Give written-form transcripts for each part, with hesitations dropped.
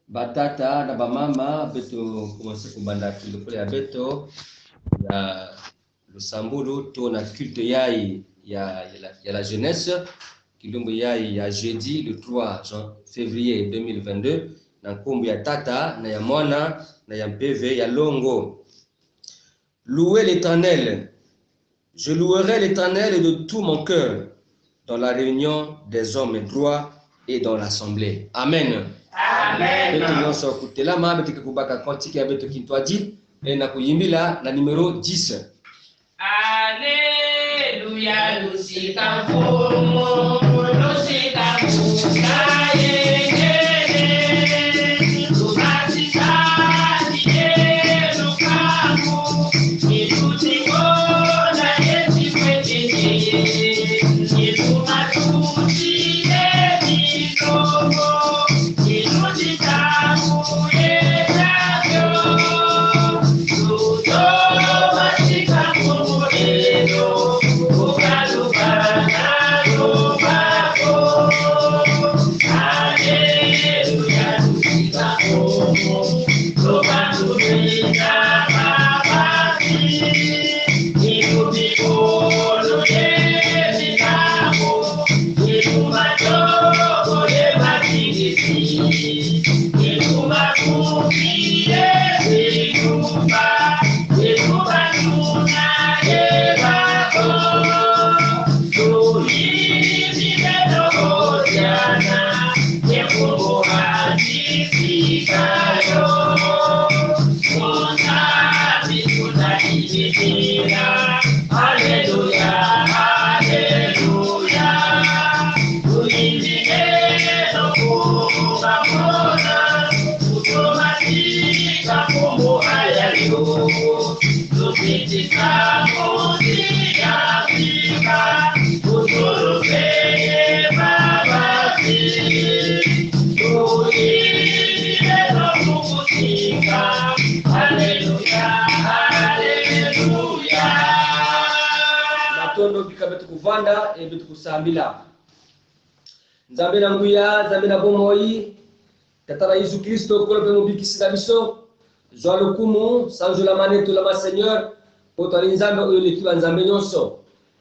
batata na bamama beto commencer kubanda kilokole ya beto ya Lusambulu to na culte yai ya la jeunesse kilombo yai ya jeudi le 3 février 2022 na nkombo ya tata na ya mwana na ya mpv ya longo. Louez l'Éternel. Je louerai l'Éternel de tout mon cœur dans la réunion des hommes droits et dans l'assemblée. Amen. Amen. Beto nyonso kutelama beto kubaka kontiki ya beto kintwaji na kuyimbila na numero 10. Alléluia, lusika mfumo, lusika mukaye. Kuvanda betu kusambila nzambe na nguya nzambe na bomoi tata Yesu Kristo kolo pe mubikisi na biso zwa lokumu sanzo la maneto la Seigneur potali nzambe oyo lekiwa nzambe nyonso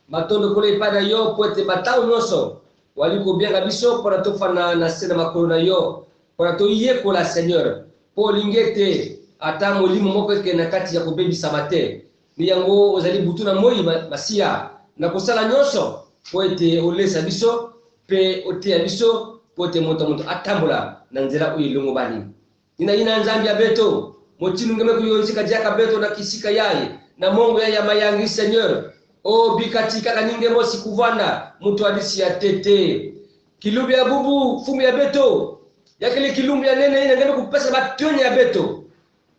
matondo kolo ipada yo poete batao nyonso waliko bianga biso pona tofana na sena makolo na yo pona to yeko la Seigneur po lingete ata molimo moko ke na kati ya kobebisa mate ni yango ozali butuna moi masia na kosala nyonso po ete olesa biso pe otea biso po ete moto atambola na nzela oyo ilongo bani ina nzambi ya beto motinu ngeme kuyonzika jaka beto na kisika yaye na mongo ya mayangi Seigneur o bikati kaka ninge mosi kuvanda mtu adisi ya tete kilumbi ya bubu fumu ya beto yakele kilumbi ya nene ina ngeme kupesa batwenya ya beto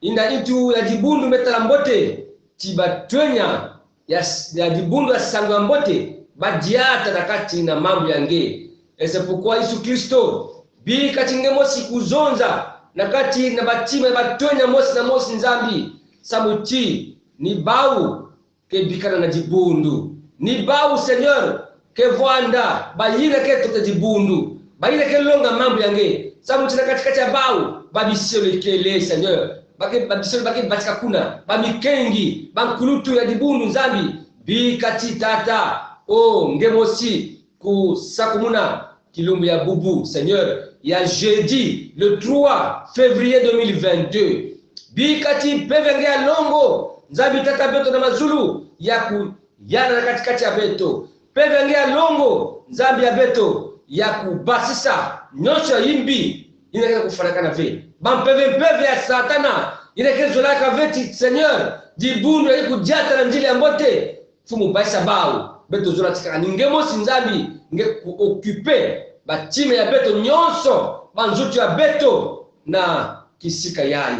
ina itu ya jibundu metala mbote tibatwenya ya dibundu ya sangwa mbote badiata na kati na mambo yange esepokuwa Yesu Kristo bi kati nge mosi kuzonza na kati na batima batonya mosi na mosi nzambi samuti ni bau ke bikana na dibundu ni bau Seigneur ke vwanda bayina ke tota dibundu bayina ke longa mambo yange samuti na kati ya bau babisio lekele Seigneur babisolo batika kuna bamikengi bankulutu ya dibundu nzambi bikati tata o ngemosi ku sakumuna kilumbu ya bubu Seigneur ya jeudi le 3 février 2022 bikati pevenge ya longo nzambi tata beto na mazulu ya ku yana katikati ya beto pevenge ya longo nzambi ya beto ya kubasisa nyosho ya yimbi inakena kufanakana ve bampeve ya satana inakena zolaka veti Seigneur dibundu ya kujata na njili ya mbote fumu baisa bao beto zola tika ningemo sinzambi nge kuokupe batime ya beto nyonso banzutu ya beto na kisika yai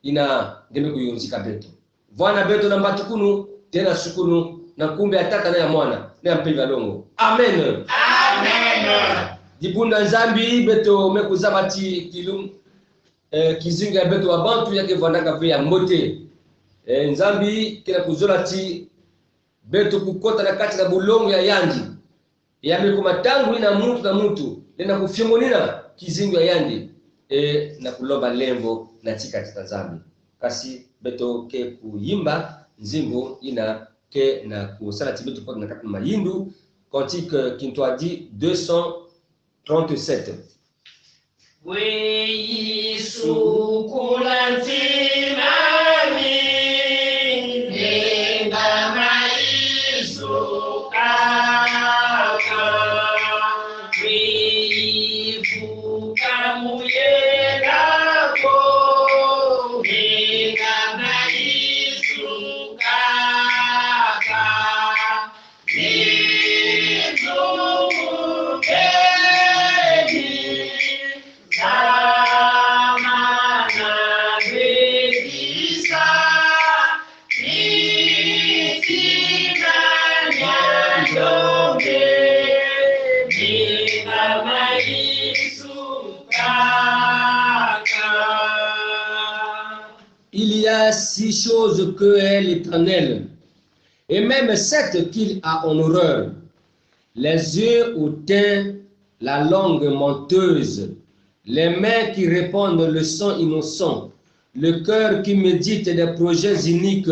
ina ngeme kuyunzika beto vwana beto na mbatukunu tena sukunu na kumbe ya tata na ya mwana na ya mpevi ya longo. Amen. Amen. Dibunda nzambi beto mekuzabati kilum kizinga ya beto wabantu yake vandaka ve ya mbote nzambi kila kuzola ti beto kukota na kati na bulongo ya yandi ya miku matangu ina mutu na mutu lena kufyongonina kizinga ya yandi na kulomba lembo na tika tazami kasi beto ke kuimba nzimbo ina ke na kusala tibetu kwa na kati mayindu cantique Kintwadi 237. We sukulanti mami nenga maisu kaka we buka muyega ko nenga maisu kaka Il y a 6 choses que est l'Éternel, et même 7 qu'il a en horreur: les yeux hautains, la langue menteuse, les mains qui répandent le sang innocent, le cœur qui médite des projets iniques,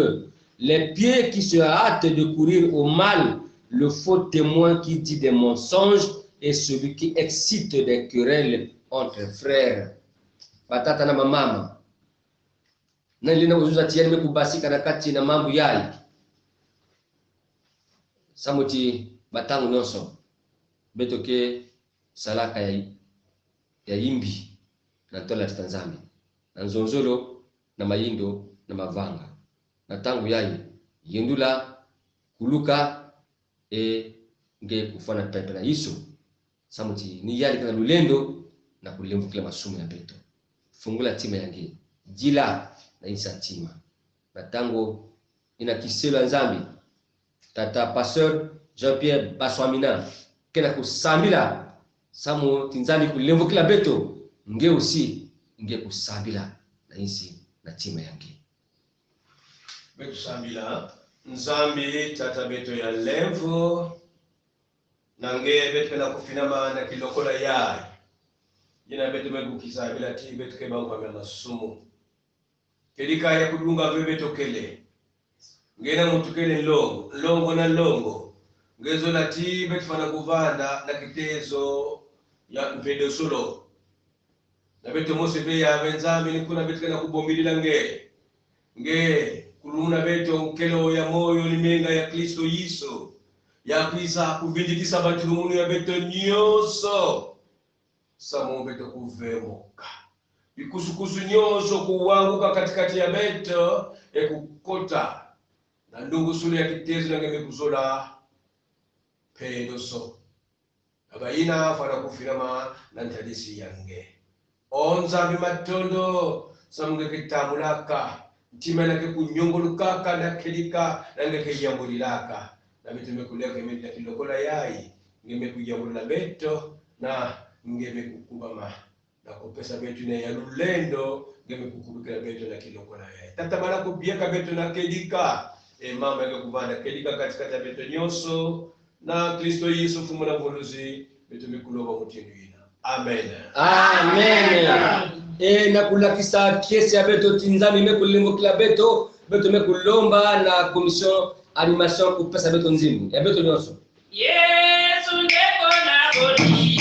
les pieds qui se hâtent de courir au mal, le faux témoin qui dit des mensonges et celui qui excite des querelles entre frères. Batata na mama na lina uzuza tiani mekubasika na kati na mambo yai samuti batangu nyonso betoke salaka ya imbi na tola Tanzania na nzonzolo na mayindo na mavanga na tangu yai yendula kuluka nge kufana pepe na Yesu samuti ni yali kana lulendo na kulemvukila masumu ya beto fungula tima yangi jila na insa tima na tango ina kiselo nzambi tata pasteur Jean-Pierre Baswamina kena kusambila samu tinzani kulemvukila beto nge usi nge kusambila na insi na tima yangi beto sambila nzambi tata beto ya lemvu nange beto na kufinama na kilokola yai jina beto megukisa bila ti beto ke bangu kwa masumu kelika ya kudunga beto kele ngena mutukele longo na longo ngezo la ti beto fana kuvanda na kitezo ya mpedo solo na beto mose be ya benzami ni kuna beto kana kubombilila nge kuluna beto kelo ya moyo ni menga ya Kristo Yesu ya kwisa kuvindikisa batulumunu ya beto nyoso samu beto kuvemoka ikusukusu nyoso kuwanguka katikati ya beto kukota na ndungu sulu ya kitezo na ngeme kuzola pendo so abaina fana kufirama na ntadisi yange onza bimatondo samu kitamulaka ntima na kunyongolukaka na kelika na ngekeyambulilaka na beto kuleka ngeme kilokola yai ngeme kuyambulila beto na ngeme kukubama na kupesa betu na ya lulendo ngeme kukubika betu na kilokola yai tata bana kubieka betu na kelika mama ngeke kubanda kelika katikati ya betu nyoso na Kristo Yesu fumu na mvoluzi betu mikuloba mutinduina amen na kulakisa kiesi ya beto tinzami mekulimbo kila beto mekulomba na commission animation kupesa beto nzimbu ya beto nyoso Yesu ngeko na boli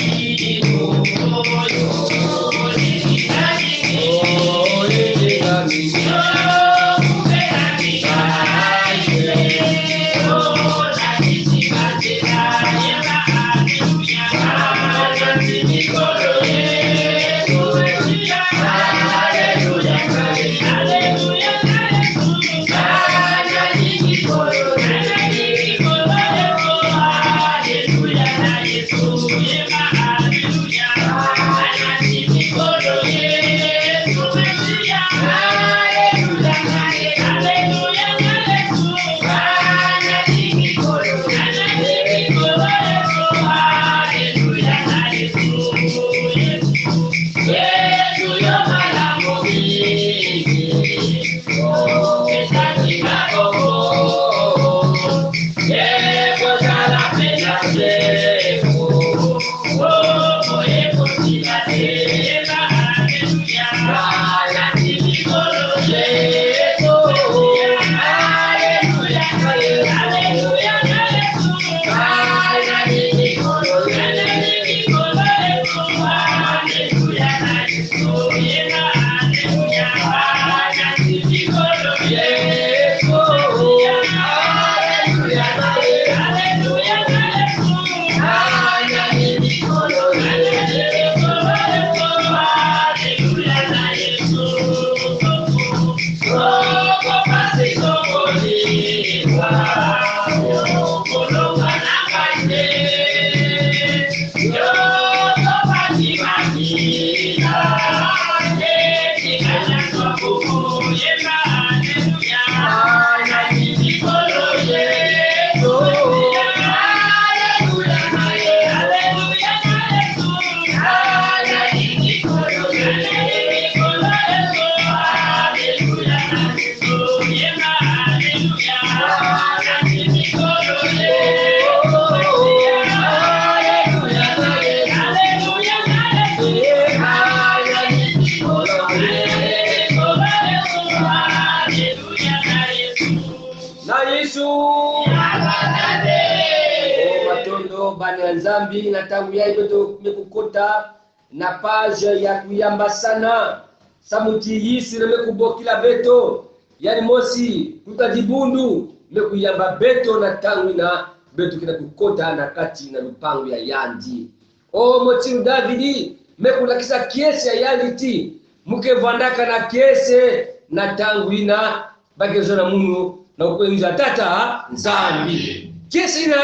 Nzambi na tangu ya ibeto mekukota na page ya kuyamba sana samuti yisi na mekubokila beto yani mosi tutajibundu mekuyamba beto na tangu na beto kina kukota na kati na lupangu ya yandi o motiru Davidi mekulakisa kiese ya yandi muke vandaka na kiese na tangu ina bagezona munu na ukwenza tata Nzambi kiese ina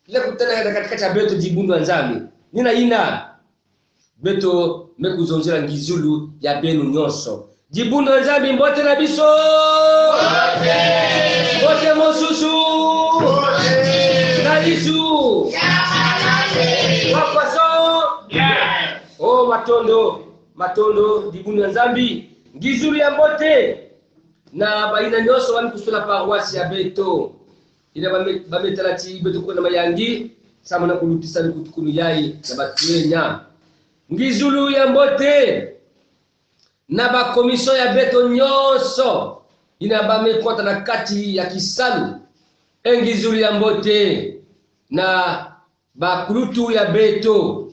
ile kutana katikati ya beto jibundu Nzambi nina ina beto mekuzonzela ngizulu ya benu nyonso jibundu Nzambi mbote na biso mbote mosusu na isu wakwaso o matondo jibundu Nzambi ngizulu ya mbote na baina nyonso wani kusula paroisse ya beto ina bametalati beto kuna mayangi sama na kulutisa ni kutukunu yai na batuenya ngizulu ya mbote na ba komisyon ya beto nyonso ina bamekwata na kati ya kisalu ngizulu ya mbote na ba kulutu ya beto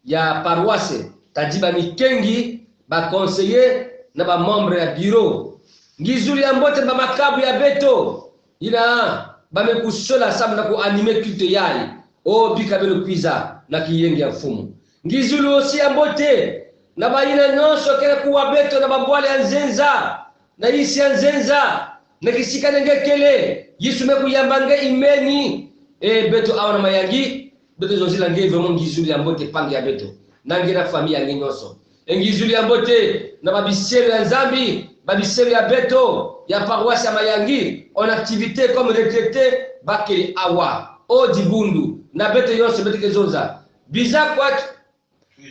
ya paroisse tajiba mikengi ba conseiller na ba membre ya bureau ngizulu ya mbote ba makabu ya beto ina bamekusola sama na kuanime kulte yai o bika belo kwiza na kiyenge ya mfumu ngizulu osi ya mbote na baina nyonso kele kuwa beto na babwale ya nzenza na isi ya nzenza na kisikane ngekele yisu mekuyambange imeni beto awana mayangi beto zonzila nge vraiment ngizulu ya mbote pange ya beto na ngena famille ya nyonso ngizulu ya mbote na babiselu ya Nzambi babiselu ya beto ya paroisse ya Mayangi en activité comme retraité bakeli awa o dibundu na beto yonse beto kezonza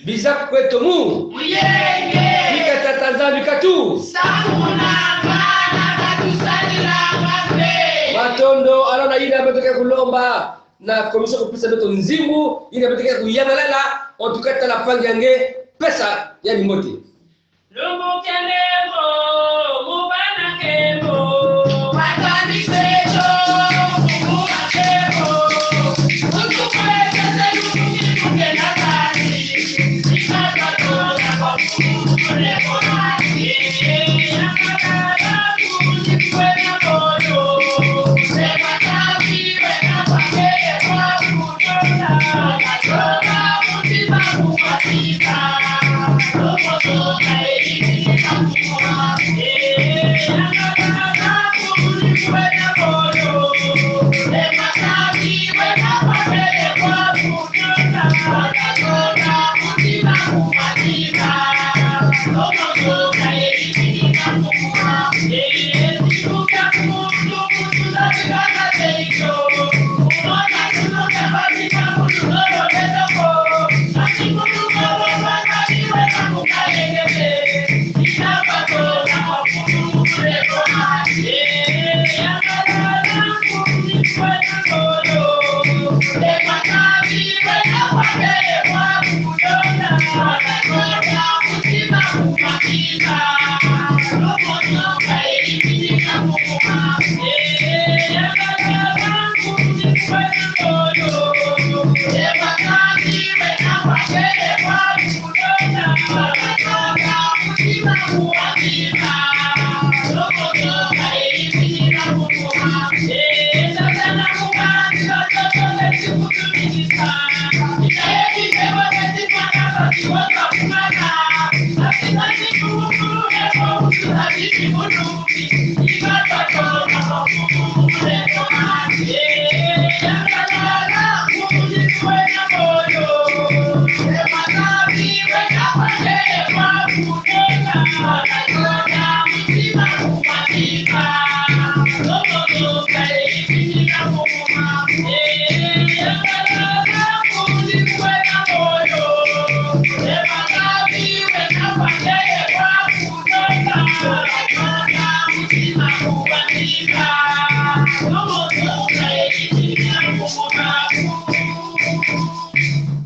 bizak kweto mu Uyenge bika tata Nzambi katu Sakuna bana katusalira wape matondo alona ina beto ke kulomba na komisyon kupisa beto nzimbu ina beto ke kuyamalala en tout cas la pangange pesa yani mote Lumu kenemo mubana kemo Watani sejo mubuna kemo Utukweza zelumu kimuke na kazi Ikata tola kwa mkule konati Nakatala kuzikwe na moyo Sema tabi wena pakele kwa kutola Katola mutima kumatika Hey,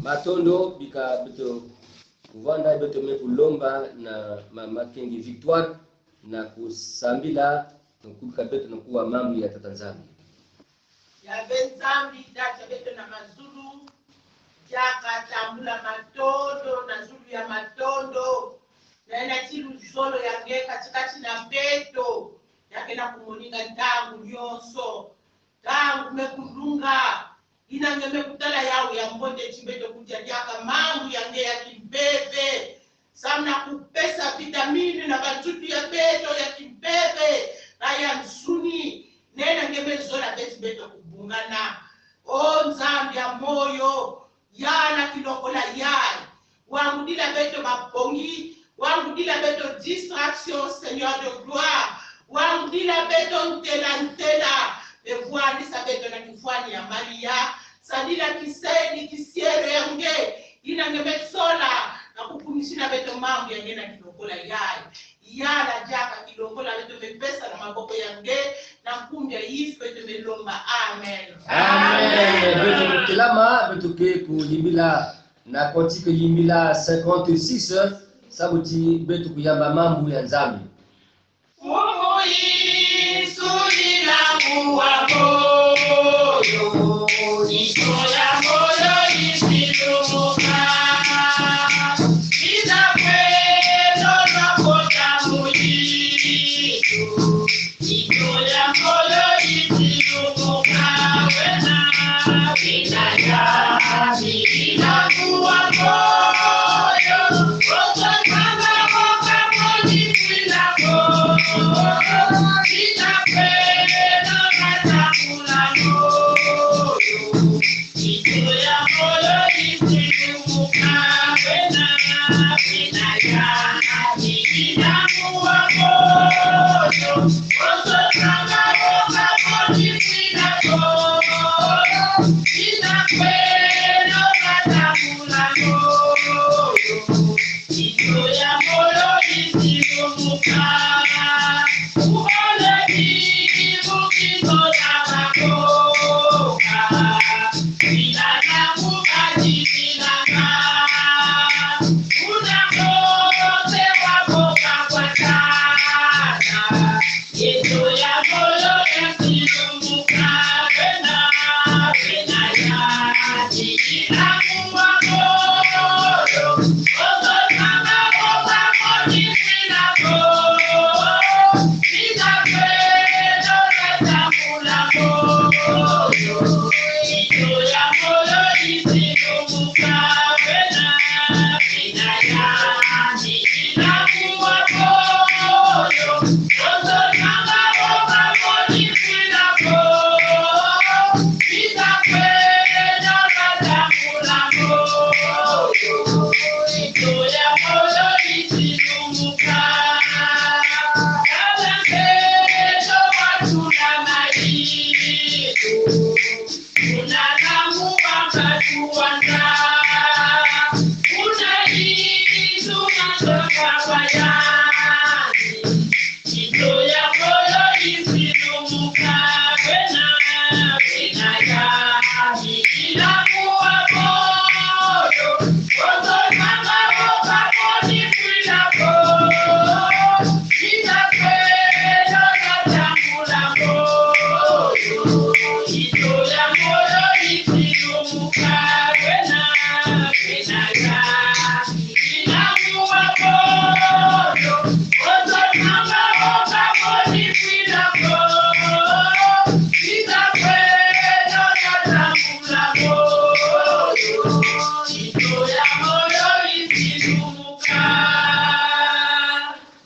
Matondo bika beto kuvanda beto mekulomba na makengi victoire na kusambila kubika beto na kuwa mambo ya Tanzania ya benzambi dacha beto na mazulu jaka tambula matondo na zulu ya matondo na ina chilu zolo ya nge katikati na beto yake na kumuninga tangu nyonso tangu mekulunga ina ngeme kutala yao ya mbonde chibeto kujadiaka mambu ya nge ya kimbebe samna kupesa vitamini na batutu ya beto ya kimbebe na ya nsuni nena ngeme zola beti beto kubungana o nzambi ya moyo yana kilokola yai wangudila beto mapongi wangudila beto distraction Seigneur de gloire wangudila beto ntela evuanisa beto na kifuani ya Maria sadila kiseni kisiero yange ina ngemetsola na kukumishina beto mambo yange na kilokola yai yala jaka kilokola beto mepesa na maboko yange na kumbia yifu beto melomba amen amen beto kilama beto ke kuyimbila na kotike yimbila 56 sabuti beto kuyamba mambo ya nzambi Mungu Yesu nilangu wa moyo, jicho la moyo lisilumuka. Nitakwenda napota mujitu, jicho la moyo lisilumuka. Wena binadamu nilangu wa moyo, ototanga moka mojipila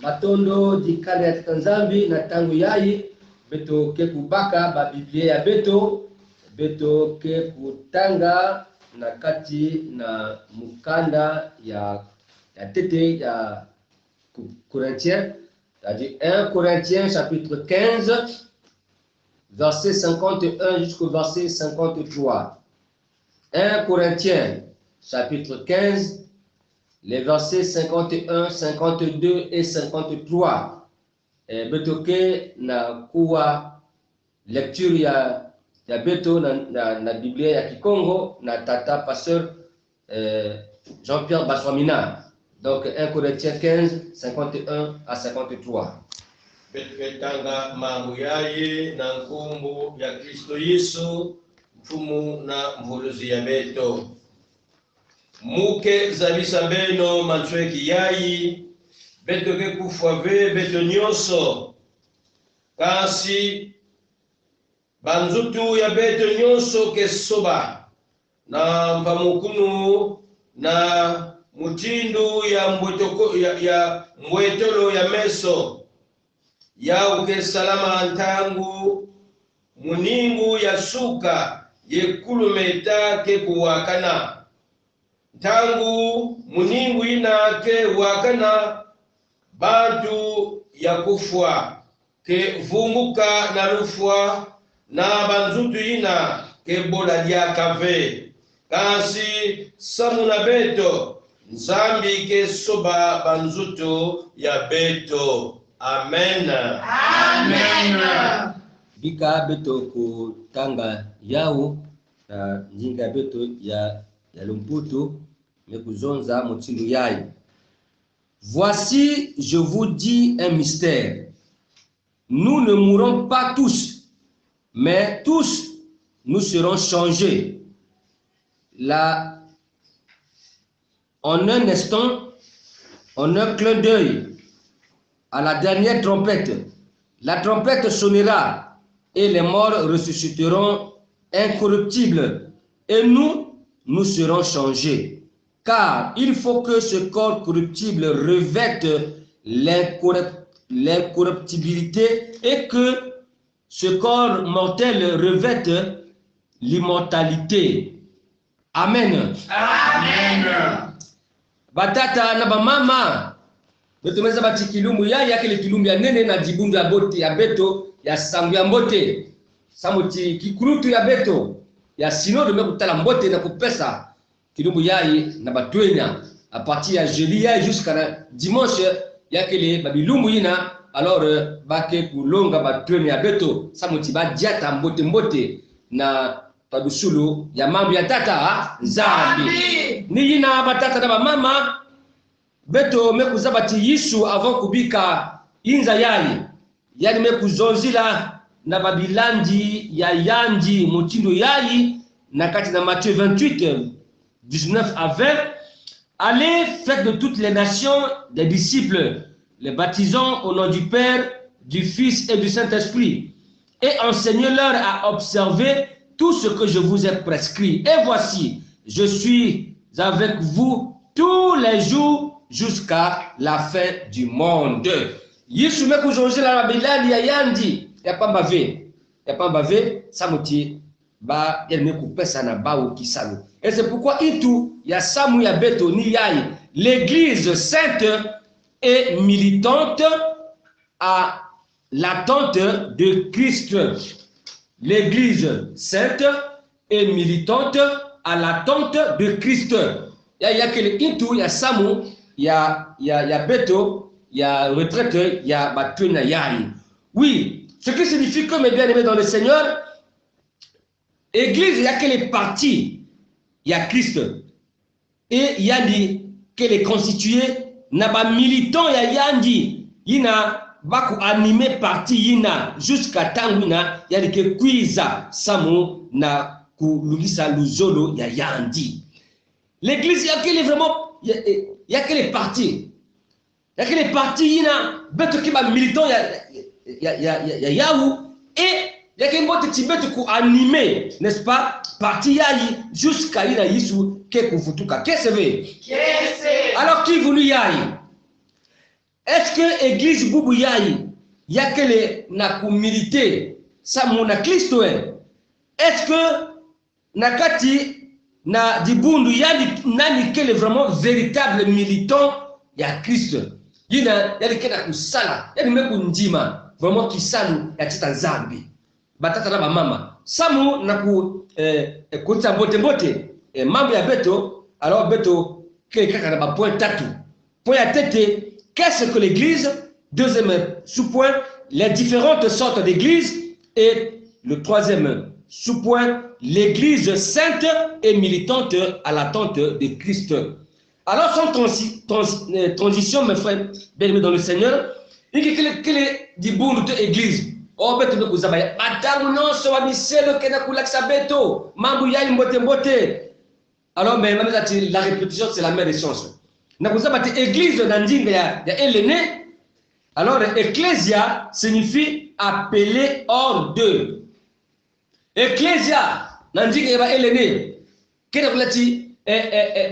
Matondo dikale ya Tanzambi na tangu yai beto ke kubaka ba Biblia ya beto ke kutanga na kati na mukanda ya tete ya Corinthiens, c'est-à-dire 1 Corinthiens chapitre 15, verset 51 jusqu'au verset 53. 1 Corinthiens chapitre 15, les versets 51, 52 et 53. Betoke na kuwa lecture ya beto na Biblia ya Kikongo na tata pasteur Jean-Pierre Baswamina. Donc 1 Corinthiens 15, 51 à 53. Betanga mambo yaye na nkumbu ya Kristo Yesu mfumu na mvuluzi ya beto. Muke zabisa beno manchweki yayi beto ke kufwave beto nyonso kasi banzutu ya beto nyonso ke soba na mpamukunu na mutindu ya mbwetolo ya meso ya uke salama ntangu muningu ya suka ye kulumeta ke kuwakana ntangu muningu ina ke wakana bantu ya kufwa ke vunguka na lufwa na banzutu ina ke bola dia kave kasi samu na beto nzambi ke soba banzutu ya beto. Amen. Amen. Bika beto ko tanga yao na njinga beto ya lumputu mekuzonza motindo yayi. Voici, je vous dis un mystère. Nous ne mourrons pas tous, mais tous nous serons changés. Là, en un instant, en un clin d'œil, à la dernière trompette, la trompette sonnera et les morts ressusciteront incorruptibles et nous serons changés. Car il faut que ce corps corruptible revête l'incorruptibilité et que ce corps mortel revête l'immortalité. Amen. Amen. Batata na bamama betumeza bati kilumbu yake le kilumbu ya nene na jibundu ya bote ya beto ya sangu ya mbote samuti kikurutu ya beto ya sinodo mekutala mbote na kupesa kilumbu yayi na batwenya à partir ya jeudi yayi jusqu'à dimanche yake le babilumbu ina alors bake kulonga batwenya ya beto samuti badiata mbote mbote na padusulu ya mambo ya tata nzambi ni yina batata na bamama beto mekuzabati Yesu avant kubika inza yayi yani mekuzonzila na babilandi ya yanji motindo yayi na kati na Matthieu 28 19 à 20. Allez, faites de toutes les nations des disciples, les baptisant au nom du Père, du Fils et du Saint-Esprit, et enseignez-leur à observer tout ce que je vous ai prescrit. Et voici, je suis avec vous tous les jours jusqu'à la fin du monde. Yesu mekuzonze la babilandi ya yandi ya pambave samuti ba yene kupesa na ba kisalo. Et c'est pourquoi itu ya samu ya beto ni yayi l'église sainte et militante à l'attente de Christ. L'église sainte et militante à l'attente de Christ. Ya kele itu ya samu ya beto ya retraite ya batuna yayi. Oui, ce qui signifie que mes bien-aimés dans le Seigneur, église il y a quelle partie il y a Christ et il y a dit qu'elle est constituée na ba militant ya yandi ina baku animé parti ina jusqu'à tanguna ya dit que kuiza samu na kulugisa luzolo ya yandi. L'église il y a quelle vraiment il y a quelle partie il y a quelle partie ina beto ki ba militant ya yaou et il y a quelle botte tibet ku animé n'est-ce pas parti yayi jusqu'à ina Yesu ke kufutuka qu'est-ce que alors qui voulu yayi est-ce que église bubu yayi ya quelle na ku militer ça mon Kristo est-ce que nakati na dibundu yani nani quel est vraiment véritable militant ya Christ yina yali kena kusala yali meku njima vraiment kisalu ya tita nzambi batata na bamama samu na ku kutsa mbote mambo ya beto alors beto kaka na ba point tatu point ya tete qu'est-ce que l'église deuxième sous-point les différentes sortes d'églises et le troisième sous-point l'église sainte et militante à l'attente de Christ. Alors sans transition mes frères bien-aimés dans le Seigneur il y a que di bundu de église oh beto be kuzabaya batamu no so wa miselo kena kulaksa beto mambo yali mbote alors mais la répétition c'est la mère des sciences na kuzaba te église na ndinga ya Helene alors ecclesia signifie appelé hors d'eux ecclesia na ndinga ya Helene kena kulati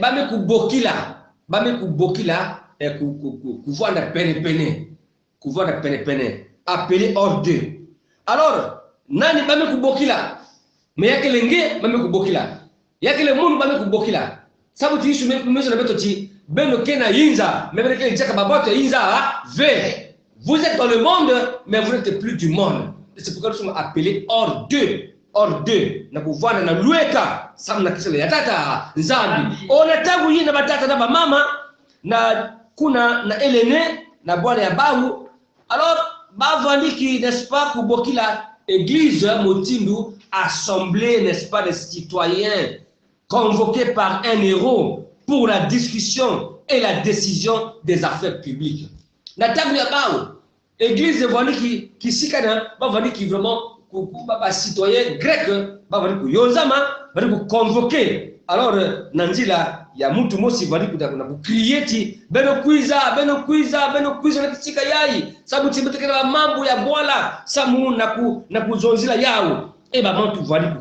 bame kubokila kuvanda pene appelé hors d'eux alors nani bame kubokila mais yakele nge bame kubokila yakele mundu bame kubokila sabu tiishu mezo na beto ti beno kena yinza mais kele jaka baboto yinza ve vous êtes dans le monde mais vous n'êtes plus du monde c'est pourquoi nous sommes appelés hors d'eux na kuvana na lueka samu na kisele ya tata nzambi ona tangu yina batata na mama na kuna na Helene na bwana ya bahu alors bavandiki n'est-ce pas kubokila église motindu assemblée n'est-ce pas des citoyens convoqués par un héros pour la discussion et la décision des affaires publiques na tangu ya bahu église vandiki kisikana bavandiki vraiment ba citoyen grec bavandiki yonzama bavandiki convoquer alors nanzila ya mtu mosi vandiki na kucreate beno kuiza na kisika yai sababu tibetekela mambo ya bwala samu na kuzonzila yao eba mtu vandiki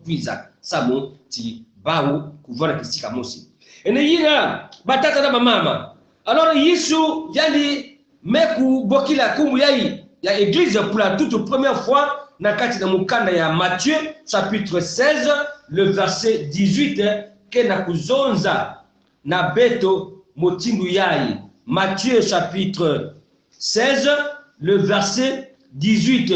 kuiza samu ti bawo kuvana kisika mosi ene yina batata na mama alors Yesu yali meku bokila kumbu yai ya église pour la toute première fois na kati na mukanda ya Matthieu chapitre 16 le verset 18 ke na kuzonza na beto motindu yai Matthieu chapitre 16 le verset 18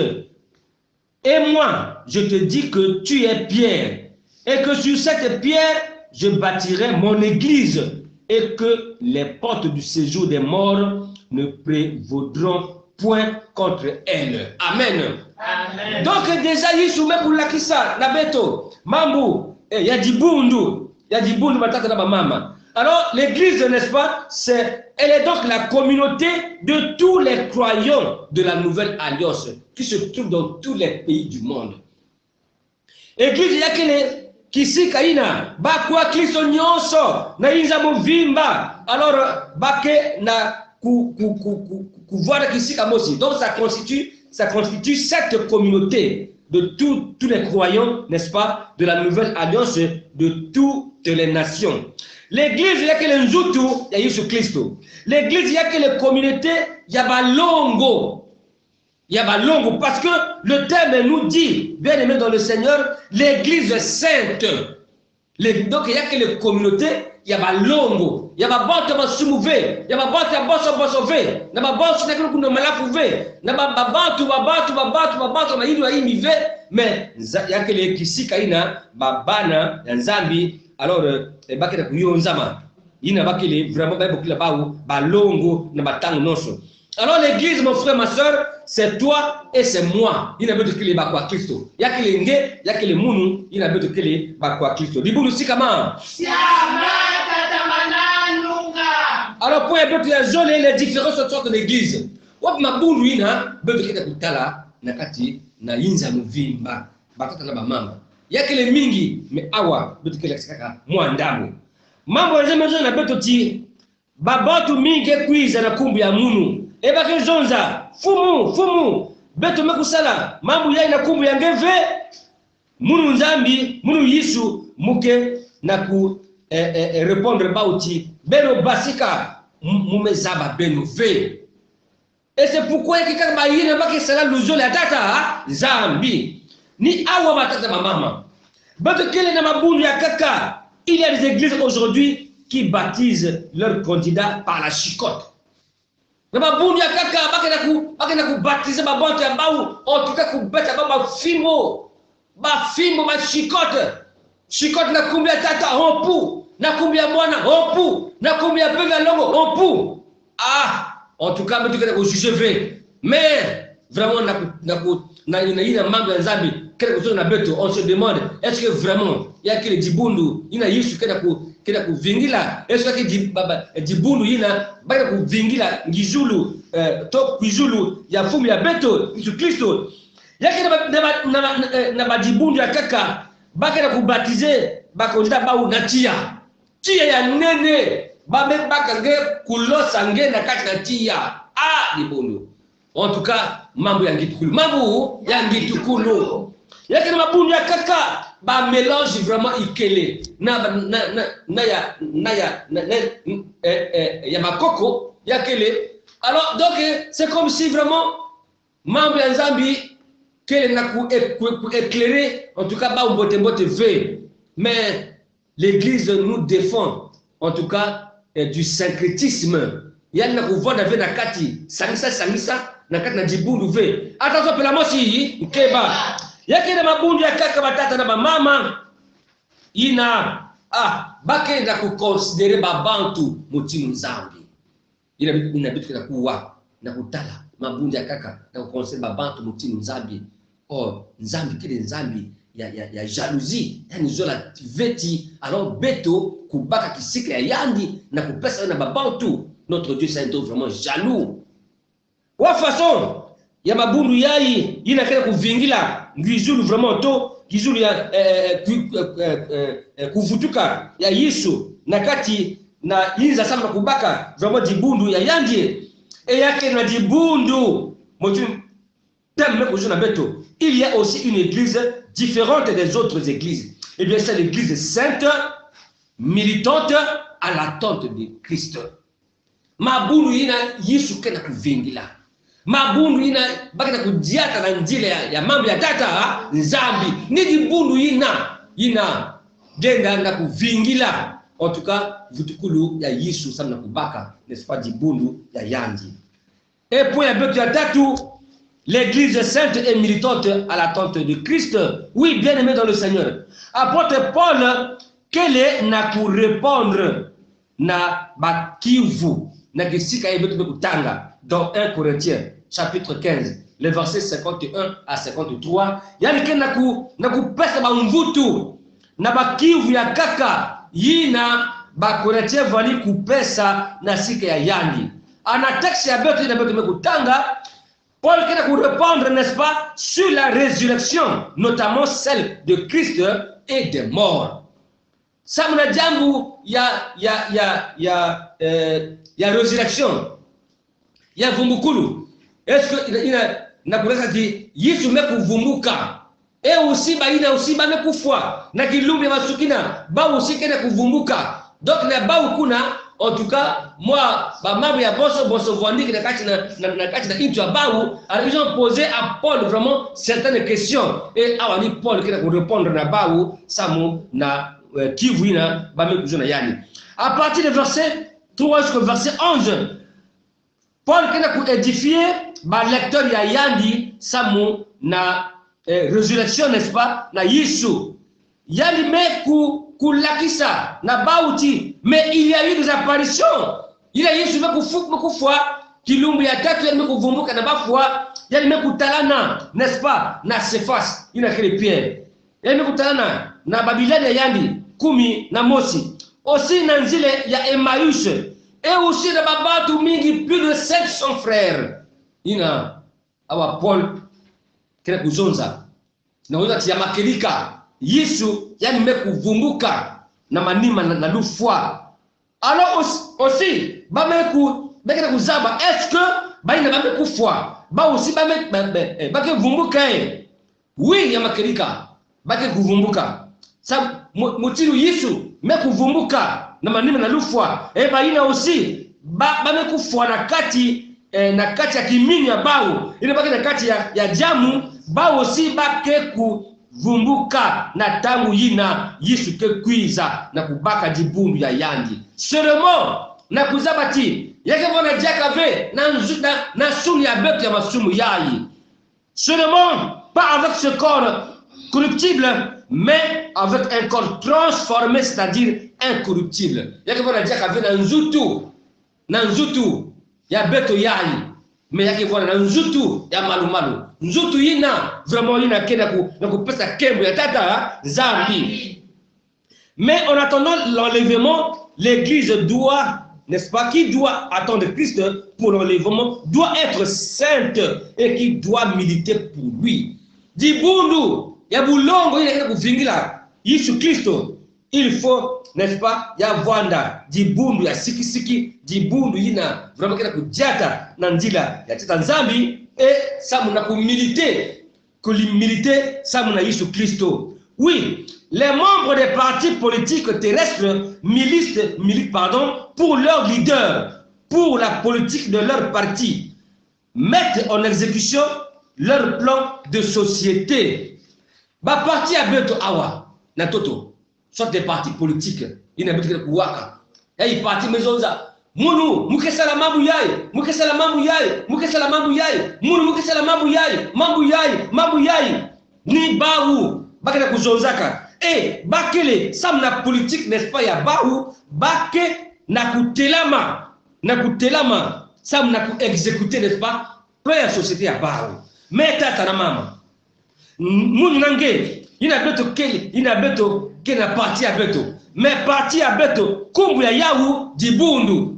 et moi je te dis que tu es Pierre et que sur cette pierre je bâtirai mon église et que les portes du séjour des morts ne prévaudront point contre elle. Amen. Amen. Donc déjà Yesu pour la kisa na beto mambu ya dibundu batata na mama. Alors l'église n'est-ce pas elle est donc la communauté de tous les croyants de la nouvelle alliance qui se trouvent dans tous les pays du monde. Église yakele kisika ina bakwa Kristo nyonso na inza movimba alors bake na kuvuana kisika mosi. Donc ça constitue cette communauté de tous les croyants, n'est-ce pas, de la nouvelle alliance de toutes les nations. L'église yakele nzutu ya Yesu Kristo. L'église yakele communauté ya balongo parce que le terme nous dit, bien aimé dans le Seigneur, l'église sainte. Donc il y a que les communautés, il y a balongo, il y a baboto basumuve, il y a baboto bosove, na baboto na kile kundo malafuve, na babato na hilo imive, mais il y a que les kisika ina babana ya nzambi alors bakela kuyonzama. Ina bakele vraiment bakela bawo balongo na batango noso. Alors l'église, mon frère, ma soeur, c'est toi et c'est moi. Il n'a pas de qu'il est bakwa Christo. Il y a que les nge, il y a que les mounu, il n'a pas de qu'il est bakwa Christo. Dibulu sikama. Alors pour les différentes sortes d'église. Wap mabulu ina, beto kita kutala nakati na inza muvimba. Batata na mama. Il y a que les mingi, mais awa beto kile sikaka muandamu. Mambo ya zemezo na beto ti babotu mingi kwiza na kumbu ya munu. Eba kezonza fumu beto mekusala mambu yai na kumbu ya ngeve munu nzambi munu Yesu muke na ku répondre bauti beno basika mumezaba beno ve. Et c'est pourquoi kika bayina baki sala luzole atata zambi ni awa batata mama beto kele na mabunu ya kaka. Il y a des églises aujourd'hui qui baptisent leurs candidats par la chicotte. na babundu ya kaka bakena kubatize babonte ambao otuka kubeta baba fimbo ba shikote na kumbi ya tata hompu na kumbi ya mwana hompu na kumbi ya pega longo hompu. En tout cas betu kena juger vrai mais vraiment na ina mambo ya nzambi kena kuzo na beto. On se demande est-ce que vraiment il y a que le dibundu ina Yesu kena kuvingila, est-ce que dibundu ina baka kuvingila ngizulu to kwizulu ya fumu ya beto Yesu Kristo yake na badibundu ya kaka baka na kubatize baka ondita bau na tia ya nene baka nge kulosa nge na kati na tia dibundu. En tout cas mambo ya ngitukulu yake na mabundu ya kaka ba mélange vraiment ikele ya makoko yakele. Alors donc c'est comme si vraiment mambo ya nzambi kele na ku éclairer en tout cas ba mbote ve. Mais l'église nous défend en tout cas du syncrétisme. Yani na kuvona ve na kati sangisa na kati na dibundu ve. Attention pela mosi nkeba yake na mabundu ya kaka batata na bamama ina bakenda kukonsidere babantu mutinu nzambi. Ina bitu na kuwa na kutala mabundu ya kaka na kukonsidere babantu mutinu nzambi. Nzambi kile nzambi ya jalousie, yani zola veti alors beto kubaka kisika ya yandi na kupesa na babantu. Notre Dieu c'est vraiment jaloux. Wa façon ya mabundu yai ina kile kuvingila ngizulu vraiment to kizulu ya kuvutuka ya Yesu na kati na inza sama kubaka vraiment dibundu ya yandie yake na dibundu motu temme kuzuna beto. Il y a aussi une église différente des autres églises. Et bien c'est l'église sainte militante à l'attente de Christ. Mabundu ina Yesu kena kuvingila. Mabundu ina bakita kujiata na njile ya mambo ya tata nzambi. Ni dibundu ina genda na kuvingila. En tout cas, vutukulu ya Yesu sana kubaka, n'est-ce pas dibundu ya yandi. Et point betu ya tatu, l'église sainte et militante à l'attente de Christ. Oui, bien aimé dans le Seigneur. Apôtre Paul, quel est na pour répondre na bakivu na kisika yebetu bekutanga dans 1 Corinthiens chapitre 15, les versets 51 à 53. Yani ke na kupesa bamvutu na bakivu ya kaka yina ba Corinthiens vali kupesa na sika ya yandi. Ana texte ya betu ina betu bekutanga. Paul qui va répondre, n'est-ce pas, sur la résurrection, notamment celle de Christ et des morts. Ça m'a dit il y a résurrection. Il y a vumbukulu. Est-ce que il n'a pas dit Yesu meku vumbuka? Et aussi ina aussi ba meku foi. Na kilumbi masukina ba aussi kena kuvumbuka. Donc na ba kuna en tout cas, moi, mambo ya boso vondiki na kati na intu abaou, alors ils ont posé à Paul vraiment certaines questions. Et awani Paul qui a répondre na baou, samu na kivuina ba mekuzona yani. À partir du verset 3 jusqu'au verset 11, Paul qui a édifié ba lecteur ya yandi samu na résurrection, n'est-ce pas, na Yesu. Yandi meku kulakisa na bauti, mais il y a eu des apparitions. Il y a eu souvent kufua kilumbu ya tatu ya kuvumbuka na bafua ya kutalana, n'est-ce pas, na Cephas ina kile Pierre ya kutalana na Babylone ya yandi 10 na Mosi aussi na nzile ya Emmaüs et aussi na babatu mingi plus de 500 frères ina awa Paul kile kuzonza na wazati ya makelika Yesu yani mekuvumbuka na manima na lufwa. Alors aussi ba meku bekena kuzaba, est-ce que ba ina ba mekufwa ba aussi ba ke vumbuka oui ya makelika ba ke kuvumbuka sa mutilu Yesu mekuvumbuka na manima na lufwa ba ina aussi ba mekufwa na kati ya kimini ya bao ina ba na kati ya jamu ba aussi ba ke vumbuka na tangu yina Yesu ke kwiza na kubaka dibundu ya yandi seulement na kuzabati yake vona diakave na sumu ya beto ya masumu yayi. Seulement pas avec ce corps corruptible, mais avec un corps transformé, c'est-à-dire incorruptible. Yake vona diakave na nzutu ya beto yayi, mais yake vona na nzutu ya malumalu. Nzutu ina vraiment ina kena ku pesa kembo ya tata zambi. Mais en attendant l'enlèvement, l'église doit, n'est-ce pas, qui doit attendre Christ pour l'enlèvement, doit être sainte et qui doit militer pour lui. Dibundu, ya bulongo ina kena kuvingila Yesu Kristo, il faut, n'est-ce pas, ya vanda dibundu ya siki dibundu ina vraiment kena kujata na ndila ya tata nzambi et ça m'a milité ça m'a Yesu Kristo. Oui, les membres des partis politiques terrestres militent pour leur leader, pour la politique de leur parti, mettent en exécution leur plan de société. Ba parti à beto awa na toto, soit des partis politiques, il n'a pas de kuwaka. Et parti mezonza. Munu mukesala mambu yayi, mukesala mambu yayi, mukesala mambu yayi, munu mukesala mambu yayi, ni bawu bakela kuzonzaka. Et bakele samna politique n'est-ce pas ya bawu bake na kutelama samna ku exécuter n'est-ce pas plan ya société ya bawu. Mais tata na mama munu nange ina beto kena parti ya beto. Mais parti à beto, kumbu ya yawu dibundu,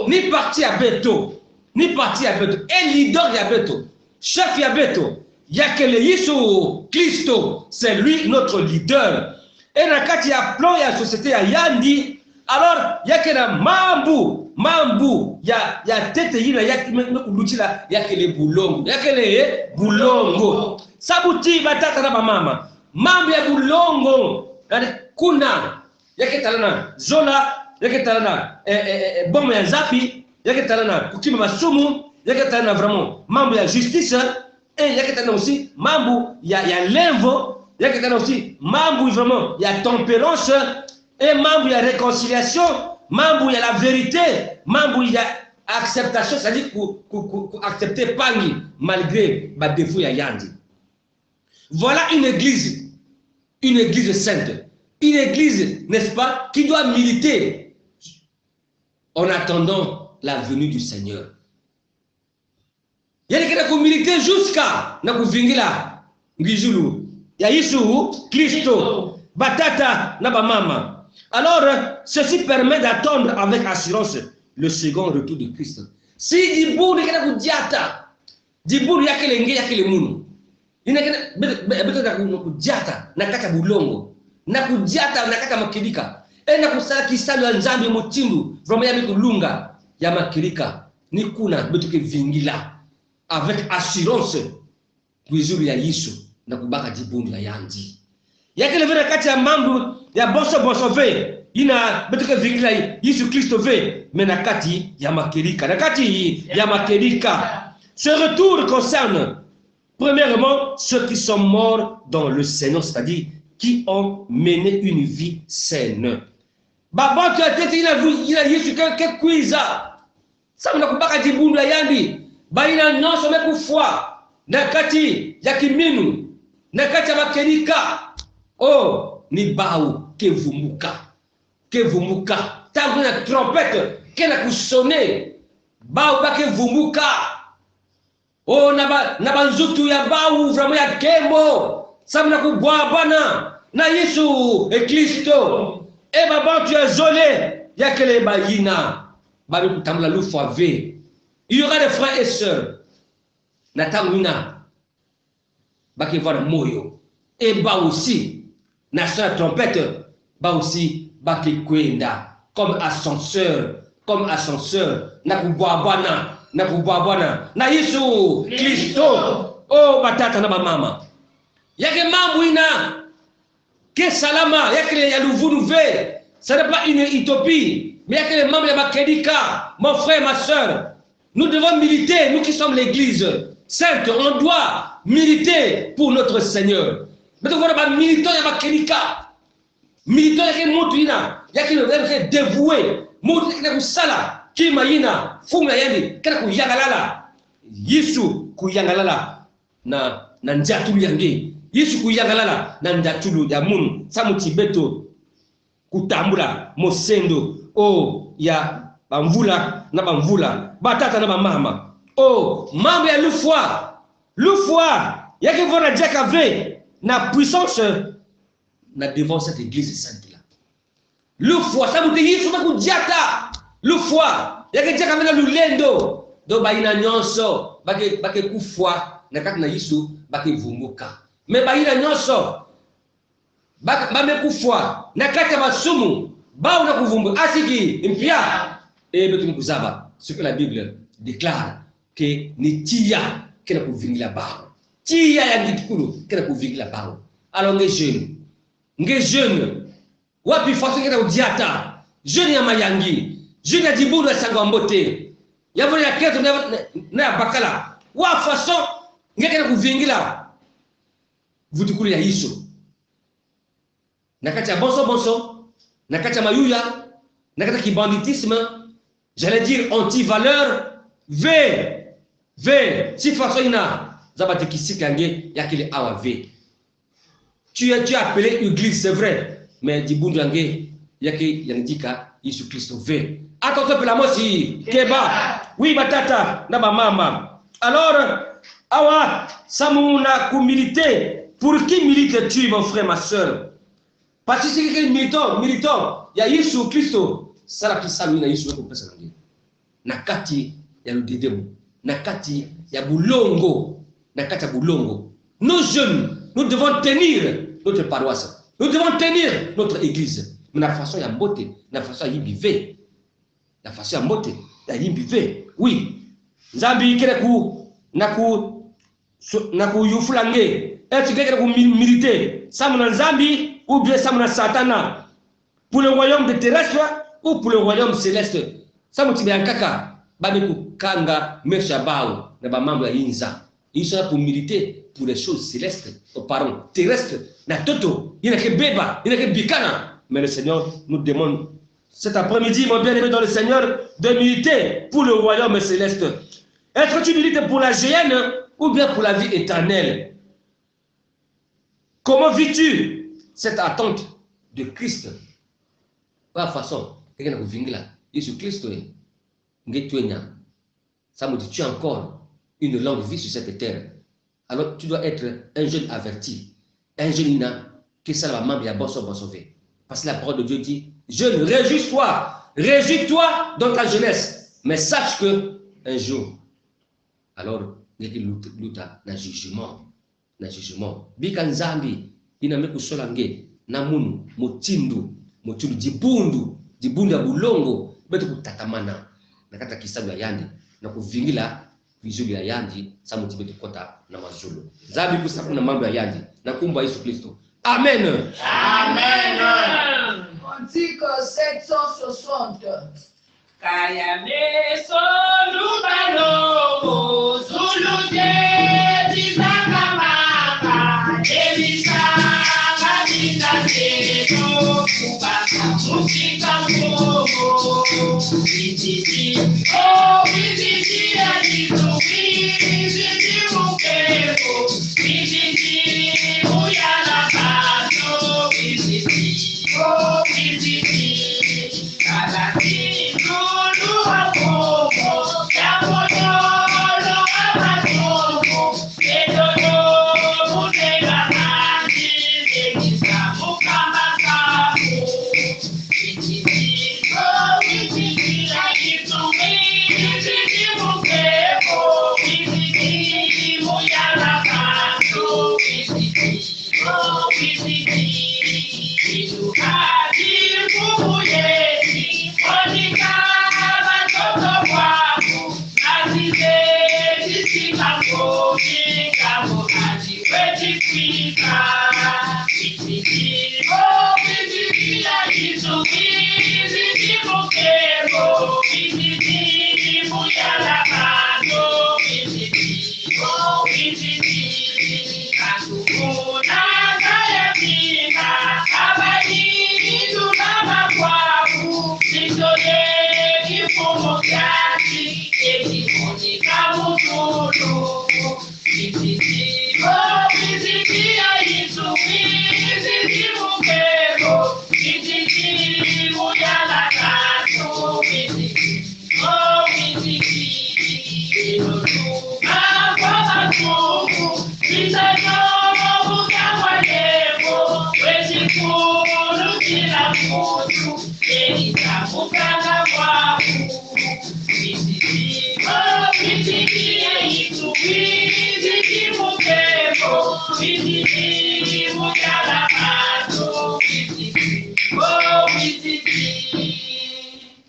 ni parti à beto, et leader ya beto, chef ya beto, yakele Yesu Kristo, c'est lui notre leader. Et nakati ya plan ya société ya yandi, alors yakena mambu ya tete yina yakuluchila yakele bulongo, sabuti batata na mama. Mambo ya bulongo kuna yake talana zola yake talana bomo ya zapi yake talana kukima masumu yake talana vraiment mambo ya justice et yake talana aussi mambo ya levo yake talana aussi mambo vraiment ya tempérance et mambo ya réconciliation mambo ya la vérité mambo ya acceptation, c'est-à-dire accepter pangi malgré ba défaut ya yandi. Voilà une église sainte, une église, n'est-ce pas, qui doit militer en attendant la venue du Seigneur. Il y a des qui militer jusqu'à na kuvingila ngizulu ya Yesu Kristo batata na ba mama. Alors ceci permet d'attendre avec assurance le second retour de Christ. Si diburi kana kudiata diburi yake lenge yake le munu ina kana beto kudiata na kata bulongo na kudiata na kata makilika na kusala kisalo ya nzambe mutindu vraiment ya kulunga ya makilika ni kuna beto ke vingila avec assurance kwizuru ya Yesu na kubaka dibundu ya yandi yake levera kati ya mambo ya boso ve ina beto ke vingila Yesu Kristo ve mena kati ya makilika na kati ya makilika. Ce retour concerne premièrement ceux qui sont morts dans le Seigneur, c'est-à-dire qui ont mené une vie saine. Baba tu as été ina Yesu ke kuiza ça na kubaka dibundu ya yandi baina nyonso mekufwa na kati ya kiminu na kati ya makilika oh ni bau kevumuka tangu na trompette kena kusone bau bakevumuka oh na banzutu ya bau vraiment ya kembo samna kubwabana na Yesu et Kristo e baba tu es zolé yakele bayina babi kutamla lufu ave. Il y aura des frères et sœurs natanguna bakevana moyo et ba aussi na sœur trompette ba aussi bakikwenda comme ascenseur na kubwabwana na Yesu Kristo oh batata na mama yake mambo ina ke salama yake ya luvunouve. Ce n'est pas une utopie mais yake les membres ya makedika. Mon frère, ma sœur, nous devons militer, nous qui sommes l'église sainte, on doit militer pour notre Seigneur. Mais donc voilà militants ya makedika militant yake mutu ina yake yake dévoué mutu yake kusala kima ina fumu yandi kana kuyangalala Yesu kuyangalala na njatulu yange Yesu kuyangalala na njatulu ya munu samu tibeto kutambula mosendo o ya bamvula na bamvula batata na bamama o mambo ya lufwa yake vona jaka ve na puissance na devant cette église sainte là lufwa sabu te Yesu bakujata lufwa yake jaka vena lulendo do baina nyonso bake kufwa na kati na Yesu bake vumbuka me baina nyonso bame kufwa na kati ya masumu bao na kuvumbuka asiki mpia betu mkuzaba ce que la Bible déclare que ni tia kena kuvingila bao tia ya ngikulu kena kuvingila bao alors nge jeune wapi faso kena udiata jeune ya mayangi jeune ya dibulu ya sangwa mbote ya vole ya keto na ya bakala wa faso nge kena kuvingila vutukulu ya Yesu nakati ya bonso nakati ya mayuya nakati ya kibanditisme j'allais dire anti-valeur v si façon ina zabati kisikange yakile awa v tu es appelé église c'est vrai mais dibundu yange yake yandika Yesu Kristo v attention pela mosi keba oui batata na ba mama alors awa samuna ku militer pour qui milites-tu mon frère ma sœur parce que c'est quelqu'un militant ya Yesu Kristo sala kisami na Yesu ko pesa ngi nakati ya ludedemu nakati ya bulongo nos jeunes nous devons tenir notre paroisse nous devons tenir notre église na façon ya mbote na façon ya yimbive na façon ya mbote ya yimbive oui nzambi kile ku na ku yufulange et kile ku militer samuna nzambi ou bien samuna satana pour le royaume des terrestres ou pour le royaume céleste samu tibeankaka babe kukanga mesha bao na ba mambo ya inza ils sont pour militer pour les choses célestes pardon terrestres na toto ina ke beba ina ke bikana mais le Seigneur nous demande cet après-midi mon bien-aimé dans le Seigneur de militer pour le royaume céleste. Est-ce que tu milites pour la géhenne ou bien pour la vie éternelle? Comment vis-tu cette attente de Christ? Par façon quelqu'un a vingila Jésus Christ ça me dit tu as encore une longue vie sur cette terre. Alors tu dois être un jeune averti, un jeune qui ça va m'embia bon sauver. Parce que la parole de Dieu dit jeune, réjouis-toi dans ta jeunesse, mais sache que un jour alors il y a luta na jugement bikanzambi iname kusolange na munu motindu dibundu ya bulongo betu kutatamana nakata kisabu ya yandi na kuvingila vizuri ya yandi samu tibetu kota na mazulu zabi kusafu na mambo ya yandi na kumba Yesu Kristo amen Cantique 760 Kaya meso lubalo zulu je tizakamaka elisa kabinda teto kubaka musika mkogo vititi ya vititi mukeko vititi uyala bato vititi alaki lulu hapomo yamono amatoko edodo mutega nani ekisa mukambaka vititi ya kitumi vititi mukeko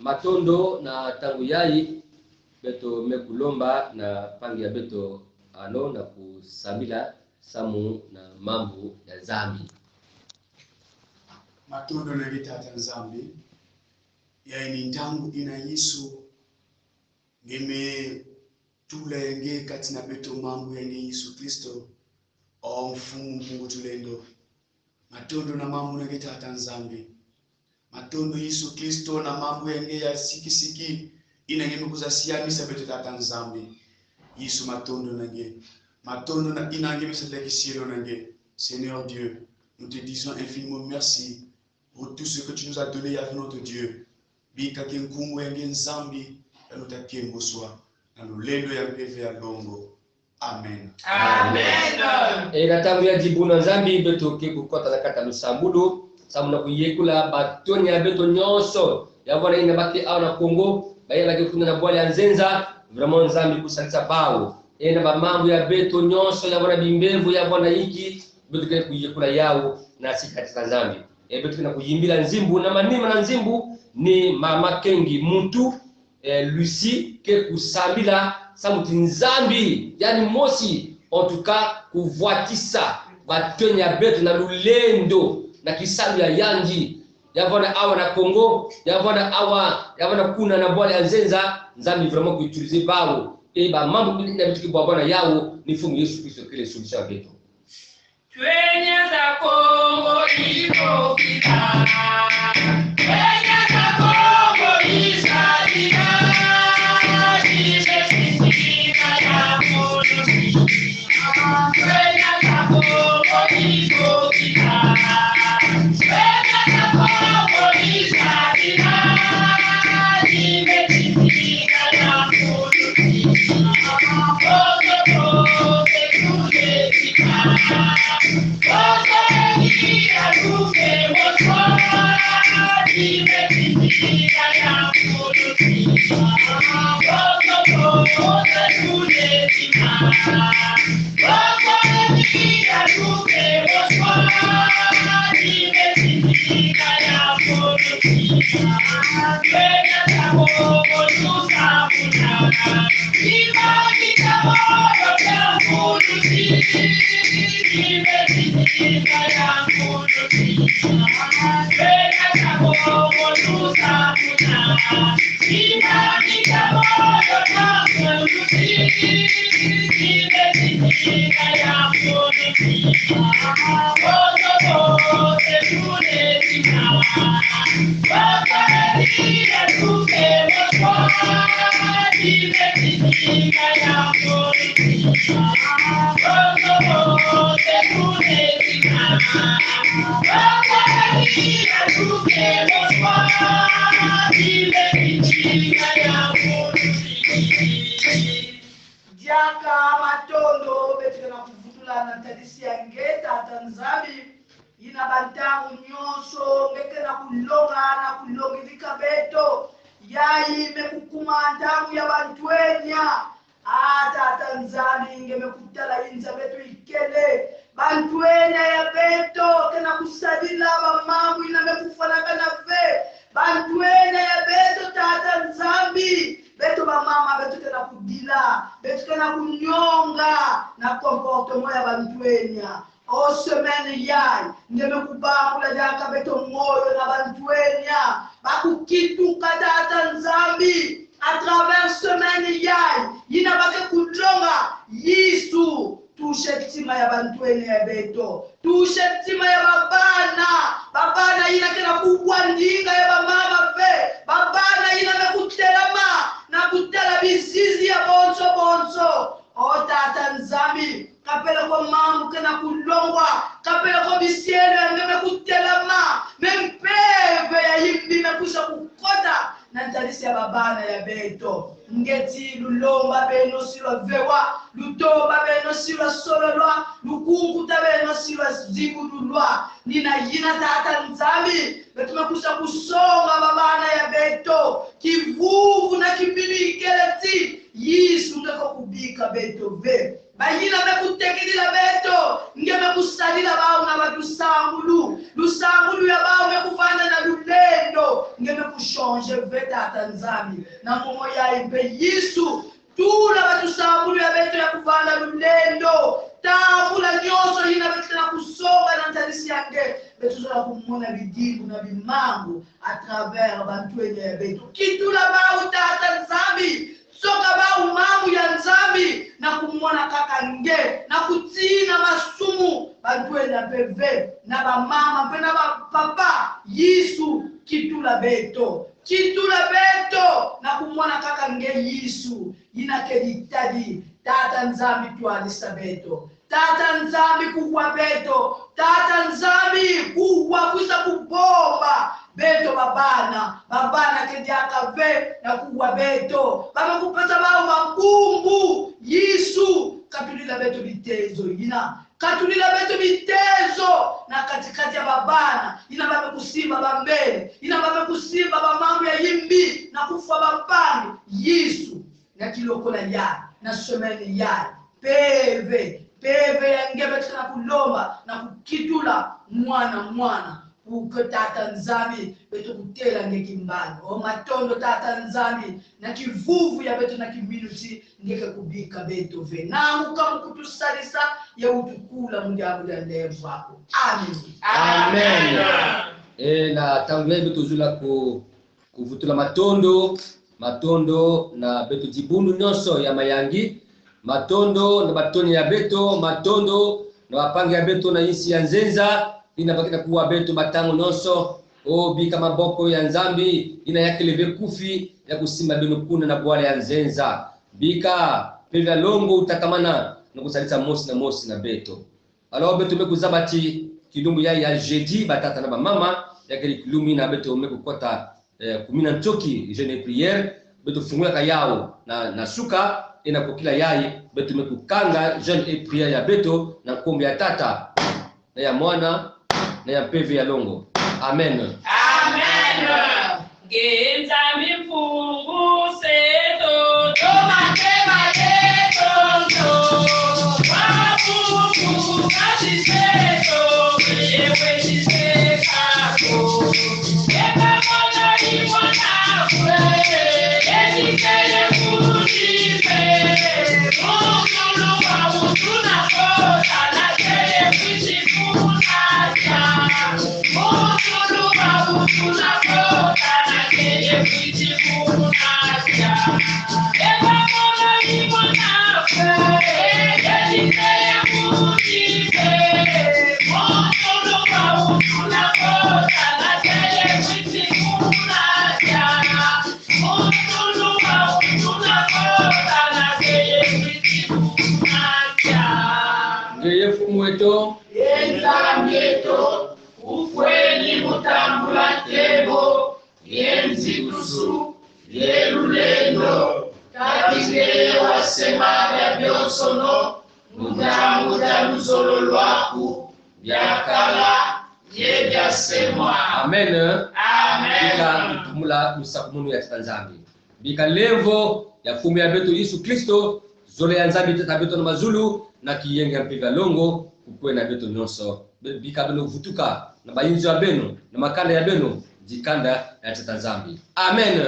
Matondo na tangu yai beto mekulomba na pangi ya beto ano na kusabila samu na mambo ya zambi. Matondo na vitata nzambi ya ini ntangu ina Yesu ngeme tulenge katina beto mambo ya Yesu Kristo o mfumu Mungu tulendo. Matondo na mambo na vitata nzambi. Matondo Yesu Kristo na mambo ya siki ina ngeme kuzasia misa beto tata nzambi. Yesu matondo nange. Matondo na ina ngeme selekisiro nange. Seigneur Dieu, nous te disons infiniment merci pour tout ce que tu nous as donné avec notre Dieu. Bika kenkungu enge nzambi ya nutakie mboswa na lulendo ya mbeve ya longo. Amen. Amen. Ega tangu ya jibuna nzambi beto ke kukota na kata lusambudu samu na kuyekula batoni ya beto nyonso ya wana ina baki au na Kongo baya baki kuna na bwale ya nzenza vraiment nzambi kusalisa bao ena ba mambo ya beto nyonso ya wana bimbevu ya wana hiki beto ke kuyekula yao na sikati nzambi beto kana kuyimbila nzimbu na manima na nzimbu ni mama Kengi muntu Lucie ke kusambila samuti nzambi yani mosi en tout cas kuvuatisa batoni ya beto na lulendo na kisabu ya yanji yavona awa na Kongo yavona kuna na bwale ya nzenza nzambi vraiment kuutiliser bao e ba mambo na bitu kwa bwana yao ni fungu Yesu Kristo kile solution beto Twenya za Kongo iko kita. Twenya za Kongo isaida. Imesikika ya Mungu. Twenya za Kongo iko kita. Twenya za Kongo isaida. Imesikika ya Mungu. Jaka matondo betika na kuvutula na tadisi ya ngeta Tanzania ina bantangu nyonso ngeke na kulongilika beto yayi mekukuma ntangu ya bantwenya ata Tanzania ngemekutala inza beto ikele bantwenya ya beto kena kusadila bamambu ina mekufanaka na ve bantwenya ya beto tata nzambi beto bamama beto kena kudila beto kena kunyonga na comportement ya bantwenya o semaine yai ngemekubangula jaka beto moyo na bantwenya bakukituka tata nzambi à travers semaine yai yina bake kulonga Yesu tushetima ya bantwenya ya beto tushetima ya babana yina kena kubwa ndinga ya bamama ve babana yina mekutelama na na kulongwa kapela ko bisiele ngeme kutelama mempeve ya yimbi mekusa kukota na ntalisi ya babana ya beto ngeti lulomba beno silwa vewa lutoba beno silwa sololwa lukunguta beno silwa zibudulwa nina yina tata nzambi betumekusa kusonga babana ya beto kivuvu na kimbili keleti yisu ngeko kubika beto ve bayina bekutekilila beto ngeme kusalila bao na batusambulu lusambulu ya bao mekufana na lulendo ngeme kushonje vetata nzambi na momo ya ipe yisu tula batusambulu ya beto ya kufana lulendo tambula nyoso hina beto na kusonga na ntalisi yange beto zola kumona bidibu na bimangu a travers bantuene ya beto kitula bao tata nzambi soka ba umamu ya nzambi na kumwona kaka nge na kutina masumu badwe na bebe na ba mama mpe na ba papa yisu kitula beto na kumwona kaka nge yisu yina keditadi tata nzambi tualisa beto tata nzambi kuwa beto tata nzambi kuwa kusa kubomba beto babana kediaka ve na kuwa beto baba kupata bao makumbu yisu katulila beto bitezo yina katulila beto bitezo na katikati ya babana ina baba kusimba bambele ina baba kusimba bamambo ya yimbi na kufa bapande yisu na kilokola ya na semeni ya peve ya ngebe tana kulomba na kukitula mwana ukotata nzambi beto kutela ngekimbani o matondo tata nzambi na kivuvu ya beto na kiminuti ngeke kubika beto ve na mukamukutusalisa ya utukula mundiamu ya levako amen na tangu ya beto zula kuvutula matondo na beto jibundu nyonso ya mayangi matondo na batoni ya beto matondo na wapangi ya beto na isi ya nzenza ina bakina kuwa beto batango nyonso bika maboko ya nzambi ina yakeleve kufi ya kusimba beno kuna na bwale ya nzenza bika pevya longo utakamana na kusalisa mosi na beto alo beto mekuzabati kilumbu ya jeudi batata na mama ya kilumbu na beto mekukota kumina ntoki jeune prière beto fungula kayao na suka ina kokila yai beto mekukanga jeune prière ya beto na kombe ya tata na ya mwana na ya peve ya longo amen Genza mifungu seto tomate tondo wapupu kasi seto wewe siseko eka mona ni mwana kwe esikele kujipe mungulu wa mutuna kota na kele kujifunaja mungulu wa mutuna kota na kele kujifunaja eka mona ni mwana kwe esikele kujipe mungulu wa mutuna kota na kele kujifunaja mungulu wa mutuna kota na kele kujifunaja ngeye fumweto Enzamieto ufweni mutambula tebo yenzikusu yerulendo katingeye wasemabya byosono mutambuta luzolo lwaku byakala byebyasemwa amen bika tumula lusakumunu ya tanzambi bika levo ya fumu ya beto Yesu Kristo zole ya nzambi tata beto na mazulu na kiyenga mpiga longo kukwe na beto nyonso bika beno vutuka na bayinzi ya beno na makanda ya beno jikanda ya tata nzambi amen